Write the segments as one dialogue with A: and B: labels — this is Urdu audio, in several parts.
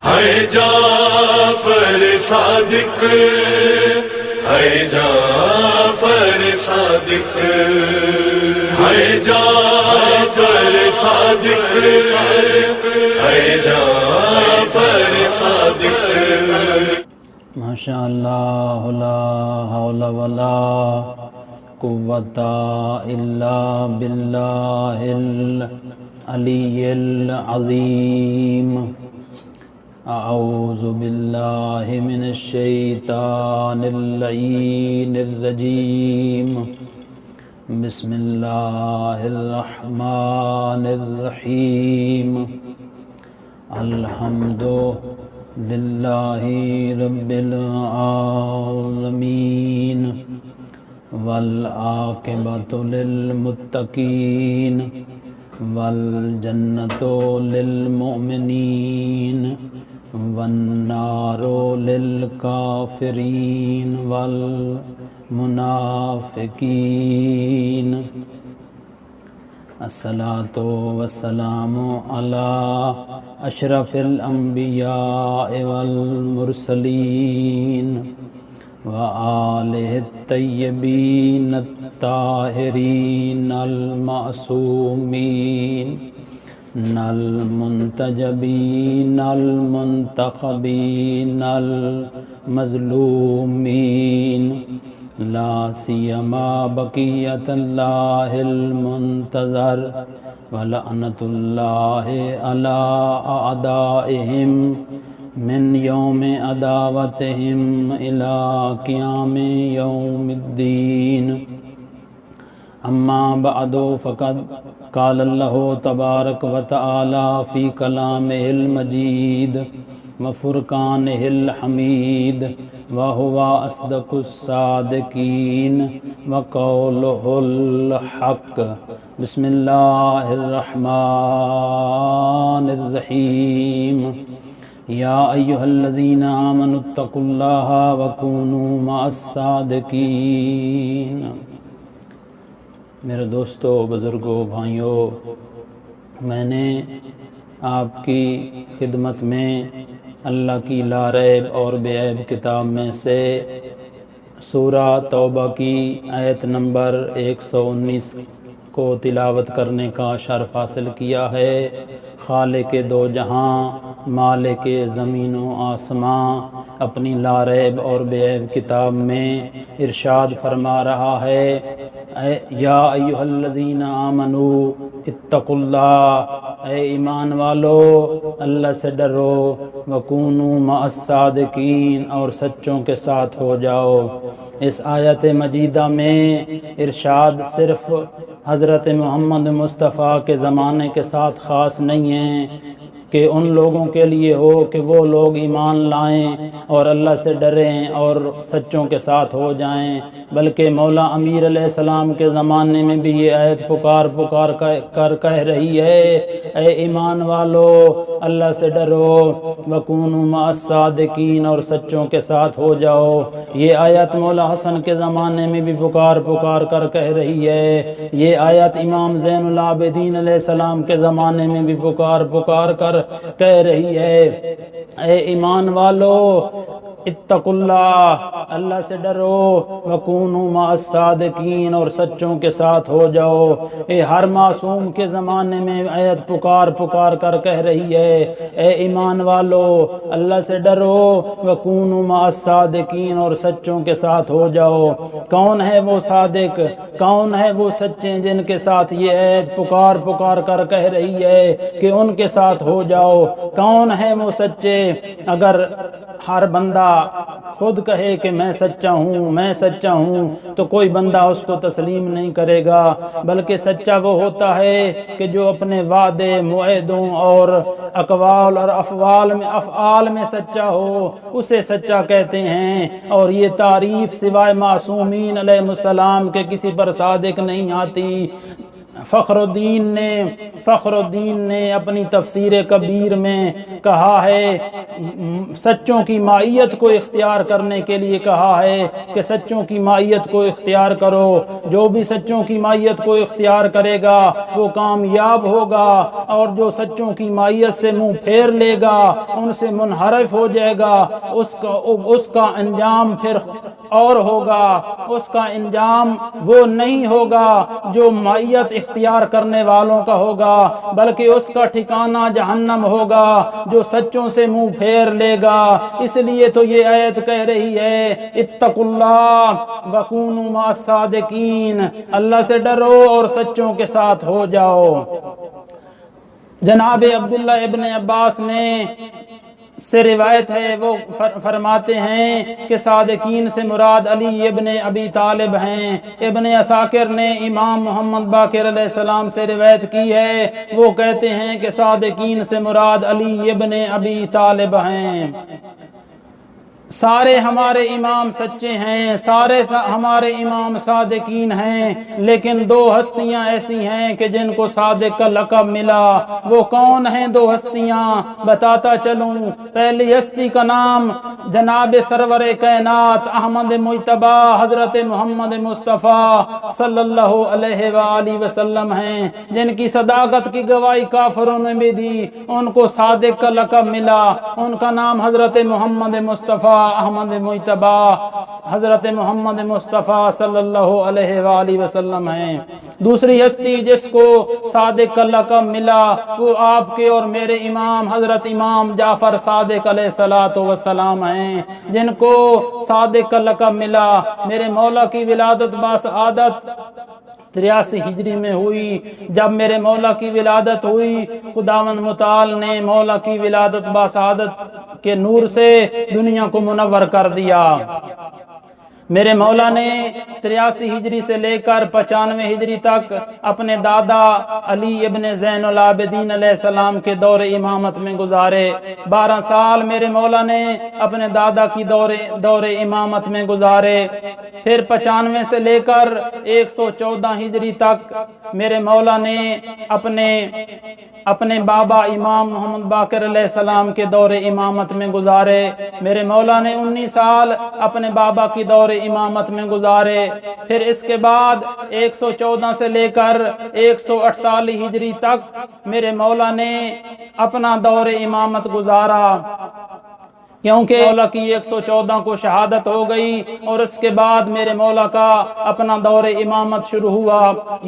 A: ہے جعفر صادق، ہے جعفر صادق، ہے جعفر صادق، ہے جعفر صادق۔
B: ماشاء اللہ لا حول ولا قوت الا باللہ العلی العظیم۔ اعوذ باللہ من الشیطان اللعین الرجیم۔ بسم اللہ الرحمن الرحیم۔ الحمد للہ رب العالمین والعاقبۃ للمتقین والجنۃ للمؤمنین والنار للکافرین والمنافقین۔ الصلاۃ والسلام علی اشرف الانبیاء والمرسلین وآلہ الطیبین الطاہرین المعصومین المنتجبین المنتخبین المظلومین، لا سیما بقیت اللہ المنتظر ولعنت اللہ علی اعدائہم من یوم عداوتہم الی قیام یوم الدین۔ اما بعد فقد قال اللہ تبارک و تعالی فی کلامہ المجید وفرقانہ الحمید وہو اصدق الصادقین وقولہ الحق۔ بسم اللہ الرحمن الرحیم۔ یا ایہا الذین آمنوا اتقوا اللہ وکونوا مع الصادقین۔ میرے دوستو، بزرگوں، بھائیوں، میں نے آپ کی خدمت میں اللہ کی لا ریب اور بے عیب کتاب میں سے سورہ توبہ کی آیت نمبر 119 کو تلاوت کرنے کا شرف حاصل کیا ہے۔ خالق دو جہاں، مالک زمین و آسماں، اپنی لا ریب اور بے عیب کتاب میں ارشاد فرما رہا ہے، یا ایھا الذین آمنوا اتقوا اللہ، اے ایمان والو اللہ سے ڈرو، وکونوا مع الصادقین، اور سچوں کے ساتھ ہو جاؤ۔ اس آیت مجیدہ میں ارشاد صرف حضرت محمد مصطفیٰ کے زمانے کے ساتھ خاص نہیں ہے کہ ان لوگوں کے لیے ہو کہ وہ لوگ ایمان لائیں اور اللہ سے ڈریں اور سچوں کے ساتھ ہو جائیں، بلکہ مولا امیر علیہ السلام کے زمانے میں بھی یہ آیت پکار کر کہہ رہی ہے، اے ایمان والو اللہ سے ڈرو، وکونوا مع الصادقین، اور سچوں کے ساتھ ہو جاؤ۔ یہ آیت مولا حسن کے زمانے میں بھی پکار کر کہہ رہی ہے، یہ آیت امام زین العابدین علیہ السلام کے زمانے میں بھی پکار کر کہہ رہی ہے، اے ایمان والو اتقوا اللہ، اللہ سے ڈرو، وکونوا مع الصادقین، اور سچوں کے ساتھ ہو جاؤ۔ یہ ہر معصوم کے زمانے میں آیت پکار کر کہہ رہی ہے، اے ایمان والو اللہ سے ڈرو، وکونوا مع الصادقین، اور سچوں کے ساتھ ہو جاؤ۔ کون ہے وہ صادق، کون ہے وہ سچے جن کے ساتھ یہ آیت پکار کر کہہ رہی ہے کہ ان کے ساتھ ہو جاؤ؟ کون ہے وہ سچے؟ اگر ہر بندہ خود کہے کہ میں سچا ہوں تو کوئی بندہ اس کو تسلیم نہیں کرے گا، بلکہ سچا وہ ہوتا ہے کہ جو اپنے وعدے، معاہدوں اور اقوال اور افعال میں سچا ہو، اسے سچا کہتے ہیں۔ اور یہ تعریف سوائے معصومین علیہ السلام کے کسی پر صادق نہیں آتی۔ فخرالدین نے اپنی تفسیر کبیر میں کہا ہے، سچوں کی مائیت کو اختیار کرنے کے لیے کہا ہے کہ سچوں کی مائیت کو اختیار کرو، جو بھی سچوں کی مائیت کو اختیار کرے گا وہ کامیاب ہوگا، اور جو سچوں کی مائیت سے منہ پھیر لے گا، ان سے منحرف ہو جائے گا، اس کا انجام پھر اور ہوگا، اس کا انجام وہ نہیں ہوگا جو مائیت اختیار کرنے والوں کا ہوگا، بلکہ اس کا ٹھکانہ جہنم ہوگا جو سچوں سے منہ پھیر لے گا۔ اس لیے تو یہ آیت کہہ رہی ہے اتقوا اللہ وکونوا مع الصادقین، اللہ سے ڈرو اور سچوں کے ساتھ ہو جاؤ۔ جناب عبداللہ ابن عباس سے روایت ہے، وہ فرماتے ہیں کہ صادقین سے مراد علی ابن ابی طالب ہیں۔ ابن عساکر نے امام محمد باقر علیہ السلام سے روایت کی ہے، وہ کہتے ہیں کہ صادقین سے مراد علی ابن ابی طالب ہیں۔ سارے ہمارے امام سچے ہیں، سارے ہمارے امام صادقین ہیں، لیکن دو ہستیاں ایسی ہیں کہ جن کو صادق کا لقب ملا۔ وہ کون ہیں دو ہستیاں؟ بتاتا چلوں۔ پہلی ہستی کا نام جناب سرور کائنات احمد مجتبی حضرت محمد مصطفیٰ صلی اللہ علیہ وآلہ وسلم ہیں، جن کی صداقت کی گواہی کافروں نے بھی دی، ان کو صادق کا لقب ملا۔ ان کا نام حضرت محمد مصطفیٰ احمد مجتبی حضرت محمد مصطفیٰ صلی اللہ علیہ وآلہ وسلم ہیں۔ دوسری ہستی جس کو صادق کا لقب ملا وہ آپ کے اور میرے امام حضرت امام جعفر صادق علیہ السلام ہیں، جن کو صادق کا لقب ملا۔ میرے مولا کی ولادت باسعادت 83 ہجری میں ہوئی۔ جب میرے مولا کی ولادت ہوئی، خداوند متعال نے مولا کی ولادت باسعادت کے نور سے دنیا کو منور کر دیا۔ میرے مولا نے 83 ہجری سے لے کر 95 ہجری تک اپنے دادا علی ابن زین العابدین علیہ السلام کے دور امامت میں گزارے۔ 12 سال میرے مولا نے اپنے دادا کی دور امامت میں گزارے۔ پھر 95 سے لے کر 114 ہجری تک میرے مولا نے اپنے بابا امام محمد باقر علیہ السلام کے دور امامت میں گزارے۔ میرے مولا نے 19 سال اپنے بابا کی دور امامت میں گزارے۔ پھر اس کے بعد 114 سے لے کر 148 ہجری تک میرے مولا نے اپنا دور امامت گزارا، کیونکہ مولا کی 114 کو شہادت ہو گئی، اور اس کے بعد میرے مولا کا اپنا دور امامت شروع ہوا۔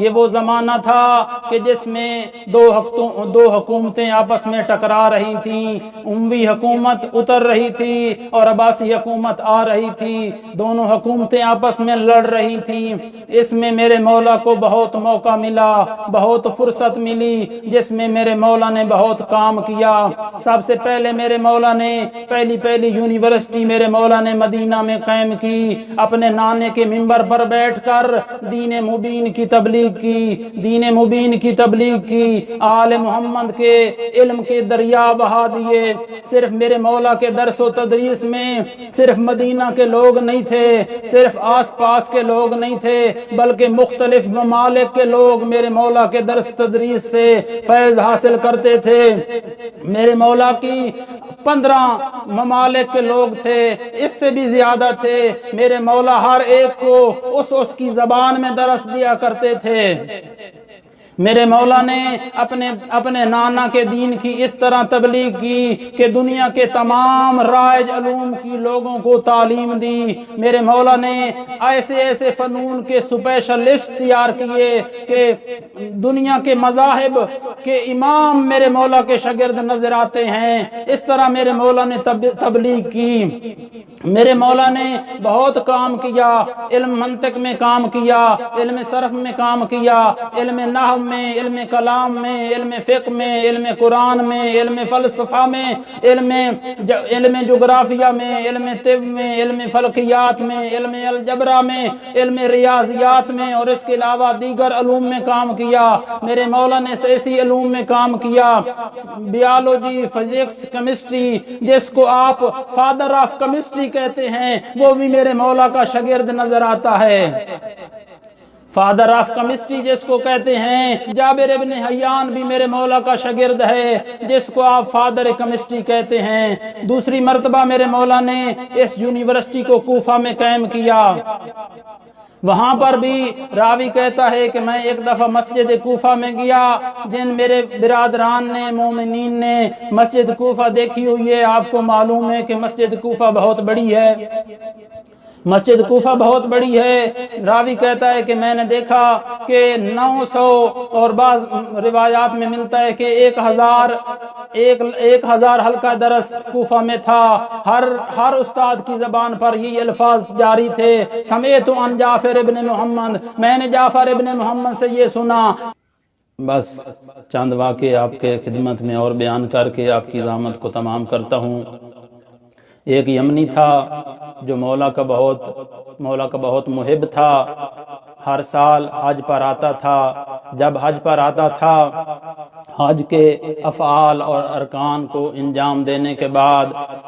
B: یہ وہ زمانہ تھا کہ جس میں دو حکومتیں آپس میں ٹکرا رہی تھیں، اموی حکومت اتر رہی تھی اور عباسی حکومت آ رہی تھی، دونوں حکومتیں آپس میں لڑ رہی تھیں۔ اس میں میرے مولا کو بہت موقع ملا، بہت فرصت ملی، جس میں میرے مولا نے بہت کام کیا۔ سب سے پہلے میرے مولا نے پہلی یونیورسٹی میرے مولا نے مدینہ میں قائم کی، اپنے نانے کے منبر پر بیٹھ کر دین مبین کی تبلیغ کی، آل محمد کے علم کے دریا بہا دیے۔ صرف میرے مولا کے درس و تدریس میں صرف مدینہ کے لوگ نہیں تھے، صرف آس پاس کے لوگ نہیں تھے، بلکہ مختلف ممالک کے لوگ میرے مولا کے درس تدریس سے فیض حاصل کرتے تھے۔ میرے مولا کی 15 ممالک کے لوگ تھے، اس سے بھی زیادہ تھے۔ میرے مولا ہر ایک کو اس کی زبان میں درس دیا کرتے تھے۔ میرے مولا نے اپنے نانا کے دین کی اس طرح تبلیغ کی کہ دنیا کے تمام رائج علوم کی لوگوں کو تعلیم دی۔ میرے مولا نے ایسے فنون کے سپیشلسٹ تیار کیے کہ دنیا کے مذاہب کے امام میرے مولا کے شاگرد نظر آتے ہیں۔ اس طرح میرے مولا نے تبلیغ کی۔ میرے مولا نے بہت کام کیا، علم منطق میں کام کیا، علم صرف میں کام کیا، علم نحو میں، علم کلام میں، علم فقہ میں، علم قرآن میں، علم فلسفہ میں، علم جغرافیہ میں، علم طب میں، علم فلکیات میں، علم الجبرا میں، علم ریاضیات میں، اور اس کے علاوہ دیگر علوم میں کام کیا۔ میرے مولا نے سیاسی علوم میں کام کیا، بیالوجی، فزکس، کیمسٹری، جس کو آپ فادر آف کیمسٹری کہتے ہیں، وہ بھی میرے مولا کا شاگرد نظر آتا ہے۔ فادر آف کیمسٹری جس کو کہتے ہیں، جابر ابن حیان بھی میرے مولا کا شاگرد ہے جس کو آپ فادر کیمسٹری کہتے ہیں۔ دوسری مرتبہ میرے مولا نے اس یونیورسٹی کو کوفہ میں قائم کیا۔ وہاں پر بھی راوی کہتا ہے کہ میں ایک دفعہ مسجد کوفہ میں گیا، جن میرے برادران نے، مومنین نے مسجد کوفہ دیکھی ہوئی ہے۔ آپ کو معلوم ہے کہ مسجد کوفہ بہت بڑی ہے، مسجد کوفہ بہت بڑی ہے۔ راوی کہتا ہے کہ میں نے دیکھا کہ 900 اور بعض روایات میں ملتا ہے کہ 1000 حلقہ درس کوفہ میں تھا۔ ہر استاد کی زبان پر یہ الفاظ جاری تھے، سمیت عن جعفر ابن محمد، میں نے جعفر ابن محمد سے یہ سنا۔ بس چند واقعے آپ کے خدمت میں اور بیان کر کے آپ کی زحمت کو تمام کرتا ہوں۔ ایک یمنی تھا جو مولا کا بہت محب تھا، ہر سال حج پر آتا تھا۔ جب حج پر آتا تھا، حج کے افعال اور ارکان کو انجام دینے کے بعد،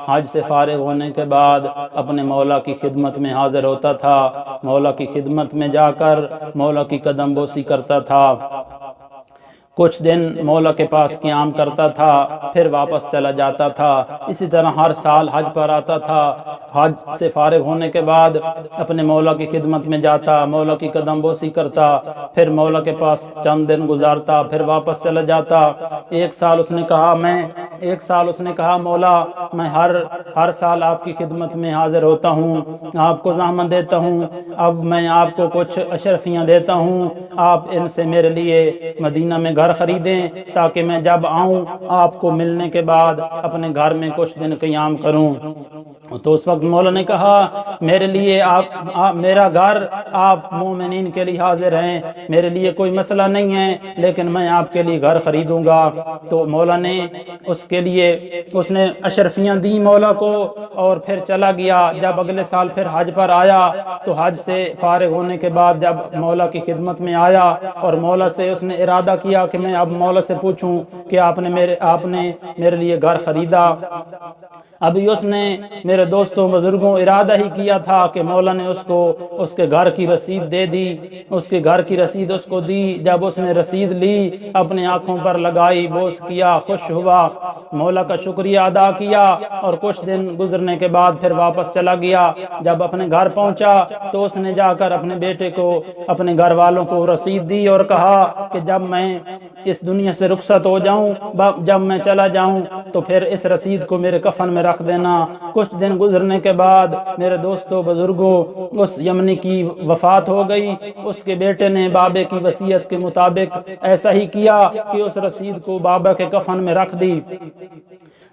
B: حج سے فارغ ہونے کے بعد اپنے مولا کی خدمت میں حاضر ہوتا تھا۔ مولا کی خدمت میں جا کر مولا کی قدم بوسی کرتا تھا، کچھ دن مولا کے پاس قیام کرتا تھا، پھر واپس چلا جاتا تھا۔ اسی طرح ہر سال حج پر آتا تھا، حج سے فارغ ہونے کے بعد اپنے مولا کی خدمت میں جاتا، مولا کی قدم بوسی کرتا، پھر مولا کے پاس چند دن گزارتا، پھر واپس چلا جاتا۔ ایک سال اس نے کہا مولا میں ہر سال آپ کی خدمت میں حاضر ہوتا ہوں، آپ کو زحمت دیتا ہوں، اب میں آپ کو کچھ اشرفیاں دیتا ہوں، آپ ان سے میرے لیے مدینہ میں گھر خریدیں تاکہ میں جب آؤں آپ کو ملنے کے بعد اپنے گھر میں کچھ دن قیام کروں۔ تو اس وقت مولا نے کہا میرے لیے میرا گھر آپ مومنین کے لیے حاضر ہیں، میرے لیے کوئی مسئلہ نہیں ہے، لیکن میں آپ کے لیے گھر خریدوں گا۔ تو مولا نے اس نے اشرفیاں دی مولا کو اور پھر چلا گیا۔ جب اگلے سال پھر حج پر آیا تو حج سے فارغ ہونے کے بعد جب مولا کی خدمت میں آیا اور مولا سے اس نے ارادہ کیا کہ میں اب مولا سے پوچھوں کہ آپ نے میرے لیے گھر خریدا۔ ابھی اس نے میرے دوستوں بزرگوں ارادہ ہی کیا تھا کہ مولا نے اس کو اس کے گھر کی رسید دے دی، اس کے گھر کی رسید اس کو دی۔ جب اس نے رسید لی، اپنے آنکھوں پر لگائی، بوس کیا، خوش ہوا، مولا کا شکریہ ادا کیا اور کچھ دن گزرنے کے بعد پھر واپس چلا گیا۔ جب اپنے گھر پہنچا تو اس نے جا کر اپنے بیٹے کو، اپنے گھر والوں کو رسید دی اور کہا کہ جب میں اس دنیا سے رخصت ہو جاؤں، جب میں چلا جاؤں تو پھر اس رسید کو میرے کفن میں رکھ دینا۔ کچھ دن گزرنے کے بعد میرے دوستوں بزرگوں اس یمنی کی وفات ہو گئی۔ اس کے بیٹے نے بابے کی وصیت کے مطابق ایسا ہی کیا کہ اس رسید کو بابا کے کفن میں رکھ دی۔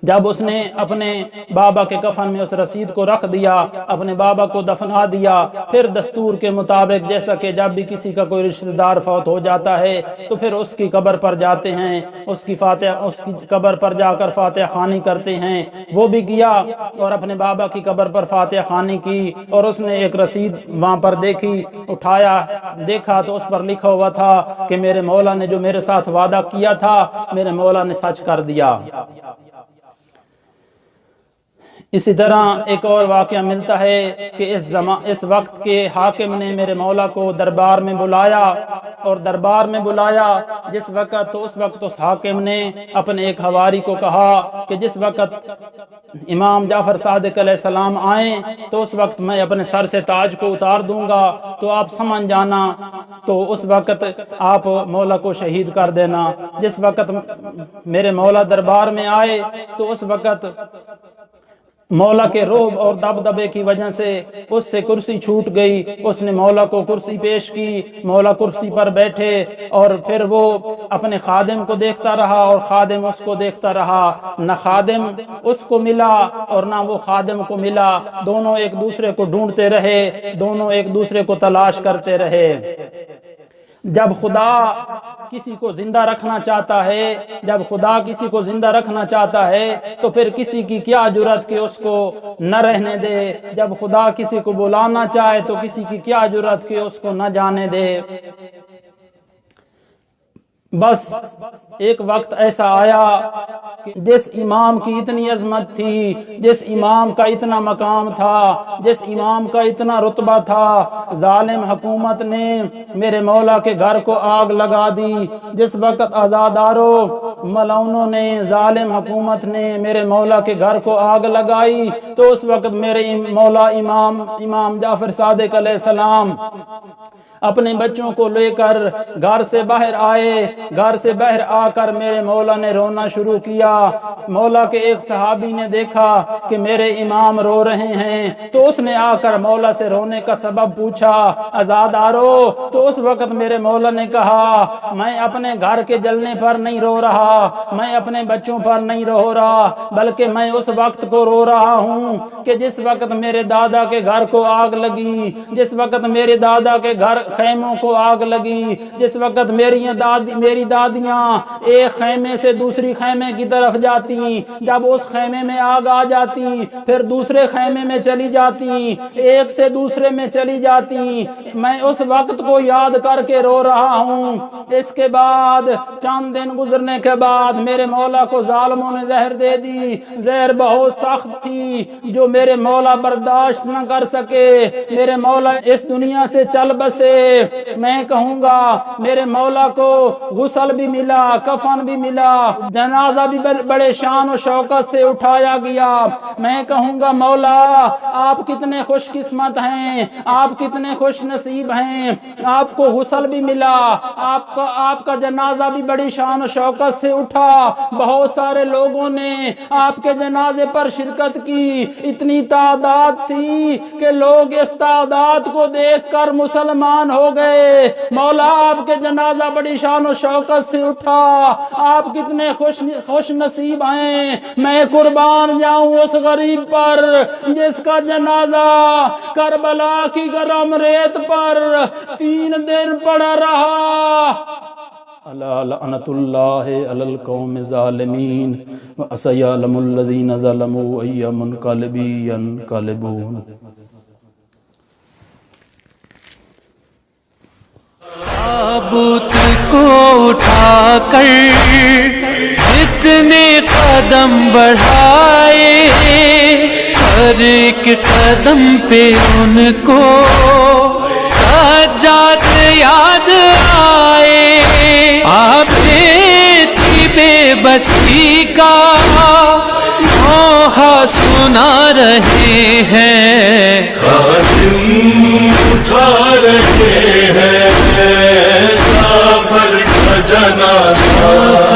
B: جب اس نے اپنے بابا کے کفن میں اس رسید کو رکھ دیا، اپنے بابا کو دفنا دیا، پھر دستور کے مطابق جیسا کہ جب بھی کسی کا کوئی رشتہ دار فوت ہو جاتا ہے تو پھر اس کی قبر پر جاتے ہیں، اس کی قبر پر جا کر فاتحہ خوانی کرتے ہیں، وہ بھی گیا اور اپنے بابا کی قبر پر فاتحہ خوانی کی۔ اور اس نے ایک رسید وہاں پر دیکھی، اٹھایا، دیکھا تو اس پر لکھا ہوا تھا کہ میرے مولا نے جو میرے ساتھ وعدہ کیا تھا میرے مولا نے سچ کر دیا۔ اسی طرح ایک اور واقعہ ملتا ہے کہ اس وقت کے حاکم نے میرے مولا کو دربار میں بلایا، اور دربار میں بلایا جس وقت تو اس وقت اس حاکم نے اپنے ایک حواری کو کہا کہ جس وقت امام جعفر صادق علیہ السلام آئیں تو اس وقت میں اپنے سر سے تاج کو اتار دوں گا، تو آپ سمجھ جانا، تو اس وقت آپ مولا کو شہید کر دینا۔ جس وقت میرے مولا دربار میں آئے تو اس وقت مولا کے رعب اور دبدبے کی وجہ سے اس سے کرسی چھوٹ گئی۔ اس نے مولا کو کرسی پیش کی، مولا کرسی پر بیٹھے اور پھر وہ اپنے خادم کو دیکھتا رہا اور خادم اس کو دیکھتا رہا۔ نہ خادم اس کو ملا اور نہ وہ خادم کو ملا، دونوں ایک دوسرے کو ڈھونڈتے رہے، دونوں ایک دوسرے کو تلاش کرتے رہے۔ جب خدا کسی کو زندہ رکھنا چاہتا ہے، جب خدا کسی کو زندہ رکھنا چاہتا ہے تو پھر کسی کی کیا جرأت کہ اس کو نہ رہنے دے، جب خدا کسی کو بلانا چاہے تو کسی کی کیا جرأت کہ اس کو نہ جانے دے۔ بس ایک وقت ایسا آیا کہ جس امام کی اتنی عظمت تھی، جس امام کا اتنا مقام تھا، جس امام کا اتنا رتبہ تھا، ظالم حکومت نے میرے مولا کے گھر کو آگ لگا دی۔ جس وقت عزاداروں ملعونوں نے، ظالم حکومت نے میرے مولا کے گھر کو آگ لگائی، تو اس وقت میرے مولا امام جعفر صادق علیہ السلام اپنے بچوں کو لے کر گھر سے باہر آئے۔ گھر سے باہر آ کر میرے مولا نے رونا شروع کیا۔ مولا کے ایک صحابی نے دیکھا کہ میرے امام رو رہے ہیں، تو اس نے آ کر مولا سے رونے کا سبب پوچھا۔ عزادارو، تو اس وقت میرے مولا نے کہا، میں اپنے گھر کے جلنے پر نہیں رو رہا، میں اپنے بچوں پر نہیں رو رہا، بلکہ میں اس وقت کو رو رہا ہوں کہ جس وقت میرے دادا کے گھر کو آگ لگی، جس وقت میرے دادا کے گھر خیموں کو آگ لگی، جس وقت میری دادیاں ایک خیمے سے دوسری خیمے کی طرف جاتی، جب اس خیمے میں آگ آ جاتی پھر دوسرے خیمے میں چلی جاتی، ایک سے دوسرے میں چلی جاتی، میں اس وقت کو یاد کر کے رو رہا ہوں۔ اس کے بعد چند دن گزرنے کے بعد میرے مولا کو ظالموں نے زہر دے دی۔ زہر بہت سخت تھی جو میرے مولا برداشت نہ کر سکے۔ میرے مولا اس دنیا سے چل بسے۔ میں کہوں گا میرے مولا کو غسل بھی ملا، کفن بھی ملا، جنازہ بھی بڑے شان و شوکت سے اٹھایا گیا۔ میں کہوں گا مولا آپ کتنے خوش قسمت ہیں، آپ کتنے خوش نصیب ہیں، آپ کو غسل بھی ملا، آپ کا جنازہ بھی بڑی شان و شوکت سے اٹھا، بہت سارے لوگوں نے آپ کے جنازے پر شرکت کی، اتنی تعداد تھی کہ لوگ اس تعداد کو دیکھ کر مسلمان ہو گئے۔ مولا آپ کے جنازہ بڑی شان و شوکت سے اٹھا، آپ کتنے خوش نصیب ہیں۔ میں قربان جاؤں اس غریب پر جس کا جنازہ کربلا کی گرم ریت پر 3 دن پڑا رہا۔ الا لعنت اللہ علی القوم الظالمین وسیعلم الذین ظلموا ای منقلب ینقلبون۔
C: تابوت کو اٹھا کر جتنے قدم بڑھائے، ہر ایک قدم پہ ان کو سجاد یاد آئے۔ آپ نے تھی بے بسی کا نوحہ سنا رہے ہیں،
A: قاسم اٹھا رہے ہیں جعفر کا جنازہ۔